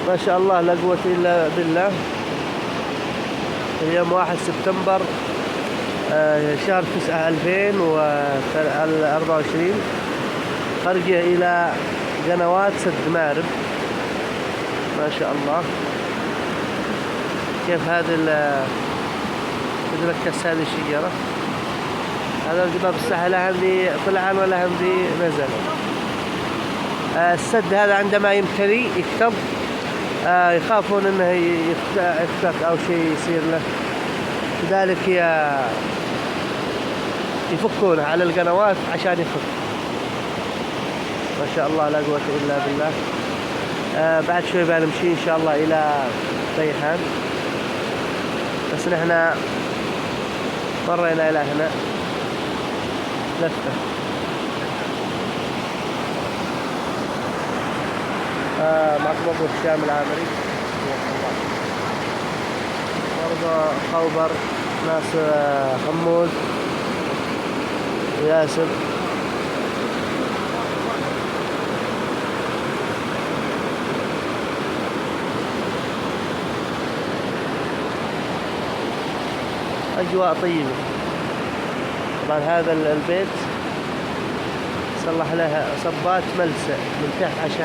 ما شاء الله لا قوة إلا بالله. اليوم 1 سبتمبر شهر 9 2024. خرجة إلى قنوات سد مارب. ما شاء الله كيف هذه تتركز هذه الشجرة. هذا الجباب الساحة لا همدي طلعان ولا همدي نزل. السد هذا عندما يمتلي يكتب يخافون انه يفتك او شيء يصير له، لذلك يفكونه على القنوات عشان يفك. ما شاء الله لا قوة الا بالله. بعد شوي بنمشي ان شاء الله الى ريحان، بس نحن مرينا الى هنا لفة. معكم ابو هشام العامري. برضه خوبر ناس حمود وياسر. أجواء طيبة. طبعا هذا البيت صلح له صبات ملسة من تحت عشان